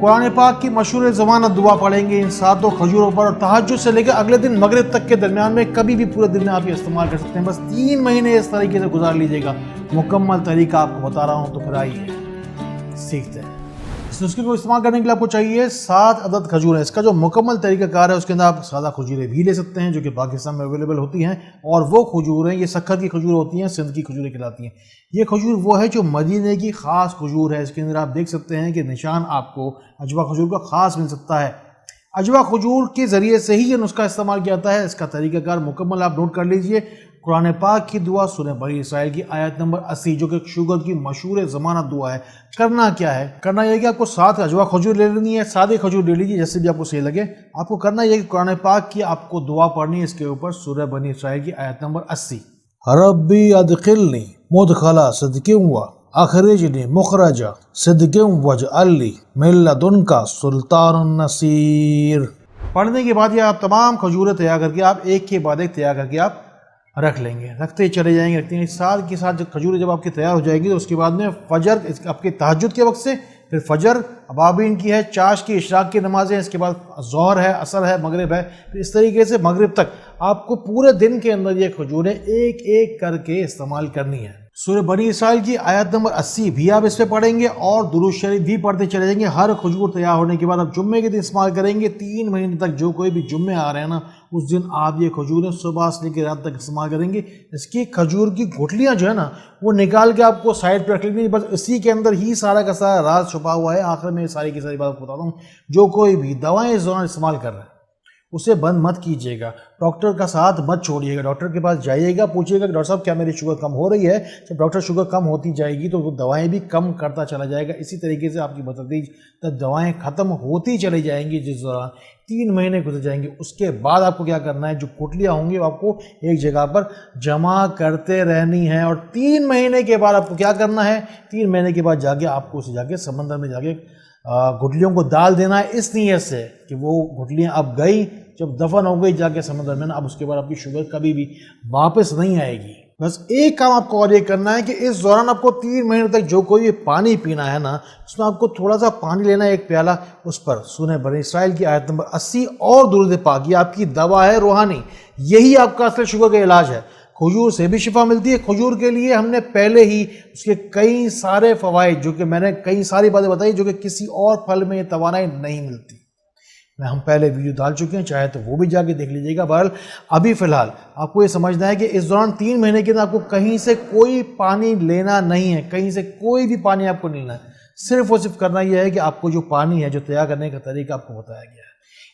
قرآن پاک کی مشہور ضمانت دعا پڑھیں گے ان 7 کھجوروں پر، اور تہجد سے لے کے اگلے دن مغرب تک کے درمیان میں کبھی بھی پورے دن میں آپ یہ استعمال کر سکتے ہیں۔ بس 3 مہینے اس طریقے سے گزار لیجئے گا۔ مکمل طریقہ آپ کو بتا رہا ہوں، تو پھر آئیے سیکھتے ہیں۔ اس نسخے کو استعمال کرنے کے لیے آپ کو چاہیے 7 عدد کھجور ہیں۔ اس کا جو مکمل طریقہ کار ہے اس کے اندر آپ سادہ کھجوریں بھی لے سکتے ہیں جو کہ پاکستان میں اویلیبل ہوتی ہیں، اور وہ کھجور ہیں، یہ سکھر کی کھجور ہوتی ہیں، سندھ کی کھجوریں کہلاتی ہیں۔ یہ کھجور وہ ہے جو مدینے کی خاص کھجور ہے۔ اس کے اندر آپ دیکھ سکتے ہیں کہ نشان آپ کو اجوا کھجور کا خاص مل سکتا ہے۔ اجوا کھجور کے ذریعے سے ہی یہ نسخہ استعمال کیا جاتا ہے۔ اس کا طریقہ کار مکمل آپ نوٹ کر لیجئے۔ قرآن پاک کی دعا سورہ بنی اسرائیل کی آیت نمبر 80 جو کہ شوگر کی مشہور ضمانت دعا ہے۔ کرنا کیا ہے؟ کرنا یہ کہ آپ کو 7 اجوا کھجور لے لینی ہے، سادے کھجور لے لیجیے جیسے بھی آپ کو صحیح لگے۔ آپ کو کرنا یہ کہ قرآن پاک کی آپ کو دعا پڑھنی ہے، اس کے اوپر سورہ بنی اسرائیل کی آیت نمبر 80۔ ربی ادخلنی مدخلا صدق و اخرجنی مخرج صدق واجعل لی من لدنک سلطان نصیر۔ پڑھنے کے بعد یہ آپ تمام کھجوریں تیار کر کے آپ ایک کے بعد ایک تیار کر کے آپ رکھ لیں گے، رکھتے چلے جائیں گے، رکھتے ہیں ساتھ کے ساتھ کھجوریں جب آپ کی تیار ہو جائے گی تو اس کے بعد میں فجر آپ کے تہجد کے وقت سے، پھر فجر ابابین کی ہے، چاش کی اشراق کی نمازیں، اس کے بعد ظہر ہے، عصر ہے، مغرب ہے، پھر اس طریقے سے مغرب تک آپ کو پورے دن کے اندر یہ کھجوریں ایک ایک کر کے استعمال کرنی ہے۔ سورہ بنی اسرائیل کی آیت نمبر 80 بھی آپ اس پہ پڑھیں گے اور درود شریف بھی پڑھتے چلے جائیں گے۔ ہر کھجور تیار ہونے کے بعد آپ جمعے کے دن استعمال کریں گے۔ 3 مہینے تک جو کوئی بھی جمعے آ رہے ہیں نا، اس دن آپ یہ کھجوریں صبح سے لے کے رات تک استعمال کریں گے۔ اس کی کھجور کی گٹھلیاں جو ہے نا وہ نکال کے آپ کو سائڈ پہ رکھ لیں گے، بس اسی کے اندر ہی سارا کا سارا راز چھپا ہوا ہے۔ آخر میں ساری کی ساری بات بتاتا ہوں، جو کوئی بھی دوائیں اس دوران استعمال کر رہے ہیں اسے بند مت کیجیے گا، ڈاکٹر کا ساتھ مت چھوڑیے گا، ڈاکٹر کے پاس جائیے گا، پوچھیے گا کہ ڈاکٹر صاحب کیا میری شوگر کم ہو رہی ہے؟ جب ڈاکٹر شوگر کم ہوتی جائے گی تو وہ دوائیں بھی کم کرتا چلا جائے گا۔ اسی طریقے سے آپ کی بتدریج تک دوائیں ختم ہوتی چلی جائیں گی۔ جس دوران 3 مہینے گزر جائیں گے اس کے بعد آپ کو کیا کرنا ہے، جو گٹھلیاں ہوں گی وہ آپ کو ایک جگہ پر جمع کرتے رہنی ہیں، اور 3 مہینے کے بعد آپ کو کیا کرنا ہے، 3 مہینے کے بعد جا کے آپ کو اسے جا کے سمندر میں جا کے گٹھلیوں کو ڈال دینا ہے، اس نیت سے کہ وہ گٹھلیاں اب گئی، جب دفن ہو گئی جا کے سمندر میں نا، اب اس کے بعد آپ کی شوگر کبھی بھی واپس نہیں آئے گی۔ بس ایک کام آپ کو اور یہ کرنا ہے کہ اس دوران آپ کو 3 مہینے تک جو کوئی بھی پانی پینا ہے نا، اس میں آپ کو تھوڑا سا پانی لینا ہے، 1 پیالہ، اس پر سورہ بنی اسرائیل کی آیت نمبر 80 اور درود پاک، یہ آپ کی دوا ہے روحانی، یہی آپ کا اصل شوگر کا علاج ہے۔ کھجور سے بھی شفا ملتی ہے۔ کھجور کے لیے ہم نے پہلے ہی اس کے کئی سارے فوائد، جو کہ میں نے کئی ساری باتیں بتائی جو کہ کسی اور پھل میں یہ توانائی نہیں ملتی، ہم پہلے ویڈیو ڈال چکے ہیں، چاہے تو وہ بھی جا کے دیکھ لیجیے گا۔ بہرحال ابھی فی الحال آپ کو یہ سمجھنا ہے کہ اس دوران 3 مہینے کے اندر آپ کو کہیں سے کوئی پانی لینا نہیں ہے، کہیں سے کوئی بھی پانی آپ کو نہیں لینا ہے۔ صرف اور صرف کرنا یہ ہے کہ آپ کو جو پانی ہے، جو تیار کرنے کا طریقہ آپ کو بتایا گیا ہے،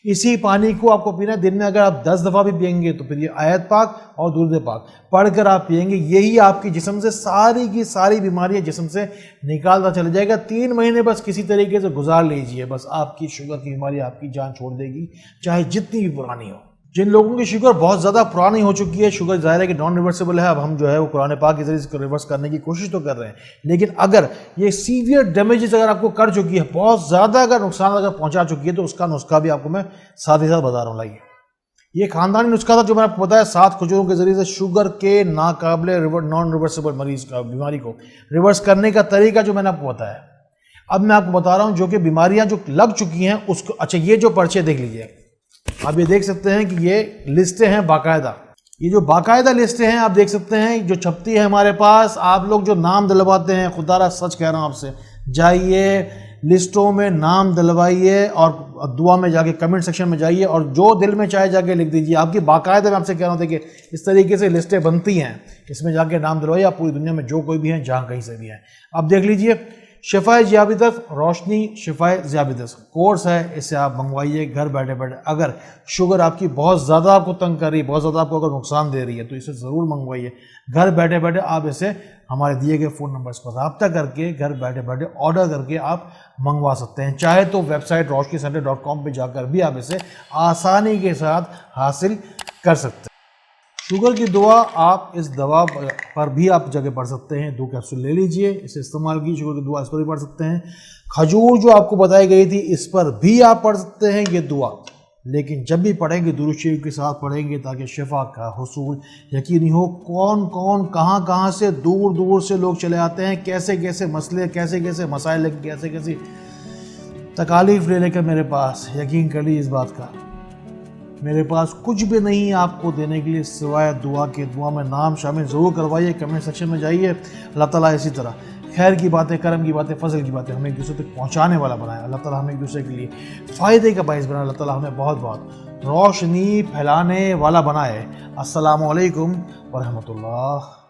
اسی پانی کو آپ کو پینا ہے۔ دن میں اگر آپ 10 دفعہ بھی پئیں گے تو پھر یہ آیت پاک اور درود پاک پڑھ کر آپ پئیں گے، یہی آپ کی جسم سے ساری کی ساری بیماریاں جسم سے نکالتا چلا جائے گا۔ 3 مہینے بس کسی طریقے سے گزار لیجئے، بس آپ کی شوگر کی بیماری آپ کی جان چھوڑ دے گی، چاہے جتنی بھی پرانی ہو۔ جن لوگوں کی شوگر بہت زیادہ پرانی ہو چکی ہے، شوگر ظاہر ہے کہ نان ریورسیبل ہے، اب ہم جو ہے وہ قرآن پاک کے ذریعے سے ریورس کرنے کی کوشش تو کر رہے ہیں، لیکن اگر یہ سیویئر ڈیمیجز اگر آپ کو کر چکی ہے، بہت زیادہ اگر نقصان اگر پہنچا چکی ہے، تو اس کا نسخہ بھی آپ کو میں ساتھ ہی ساتھ بتا رہا ہوں۔ لائیے، یہ خاندانی نسخہ تھا جو میں نے آپ کو بتایا، 7 کھجوروں کے ذریعے سے شوگر کے ناقابل نان ریورسیبل مریض کا بیماری کو ریورس کرنے کا طریقہ جو میں نے آپ کو بتایا۔ اب میں آپ کو بتا رہا ہوں جو کہ بیماریاں جو لگ چکی ہیں اس کو۔ اچھا، یہ جو پرچے دیکھ لیجیے، آپ یہ دیکھ سکتے ہیں کہ یہ لسٹیں ہیں باقاعدہ، یہ جو باقاعدہ لسٹیں ہیں آپ دیکھ سکتے ہیں جو چھپتی ہے ہمارے پاس۔ آپ لوگ جو نام دلواتے ہیں، خدا را سچ کہہ رہا ہوں آپ سے، جائیے لسٹوں میں نام دلوائیے اور دعا میں جا کے کمنٹ سیکشن میں جائیے اور جو دل میں چاہے جا کے لکھ دیجیے۔ آپ کی باقاعدہ میں آپ سے کہہ رہا ہوں کہ اس طریقے سے لسٹیں بنتی ہیں، اس میں جا کے نام دلوائیے۔ آپ پوری دنیا میں جو کوئی بھی ہیں، جہاں کہیں سے بھی ہیں، اب دیکھ لیجیے۔ شفائے ذیابیطس، روشنی شفائے ذیابیطس کورس ہے، اسے آپ منگوائیے گھر بیٹھے بیٹھے۔ اگر شوگر آپ کی بہت زیادہ آپ کو تنگ کر رہی ہے، بہت زیادہ آپ کو اگر نقصان دے رہی ہے، تو اسے ضرور منگوائیے گھر بیٹھے بیٹھے۔ آپ اسے ہمارے دیے گئے فون نمبرز پر رابطہ کر کے گھر بیٹھے بیٹھے آرڈر کر کے آپ منگوا سکتے ہیں، چاہے تو ویب سائٹ roshniscenter.com پہ جا کر بھی آپ اسے آسانی کے ساتھ حاصل کر سکتے ہیں۔ شوگر کی دعا، آپ اس دوا پر بھی آپ جگہ پڑھ سکتے ہیں، 2 کیپسول لے لیجئے، اسے استعمال کیجیے۔ شوگر کی دعا اس پر بھی پڑھ سکتے ہیں۔ کھجور جو آپ کو بتائی گئی تھی اس پر بھی آپ پڑھ سکتے ہیں یہ دعا، لیکن جب بھی پڑھیں گے درود شریف کے ساتھ پڑھیں گے تاکہ شفا کا حصول یقینی ہو۔ کون کون کہاں کہاں سے دور دور سے لوگ چلے آتے ہیں، کیسے کیسے مسئلے، کیسے کیسے مسائل، کیسے کیسی تکالیف لے لے کر میرے پاس، یقین کر لیجیے اس بات کا، میرے پاس کچھ بھی نہیں آپ کو دینے کے لیے سوائے دعا کے۔ دعا میں نام شامل ضرور کروائیے، کمنٹ سیکشن میں جائیے۔ اللہ تعالیٰ اسی طرح خیر کی باتیں، کرم کی باتیں، فضل کی باتیں ہمیں ایک دوسرے تک پہنچانے والا بنائے۔ اللہ تعالیٰ ہمیں ایک دوسرے کے لیے فائدے کا باعث بنائے۔ اللہ تعالیٰ ہمیں بہت بہت روشنی پھیلانے والا بنائے۔ السلام علیکم ورحمۃ اللہ۔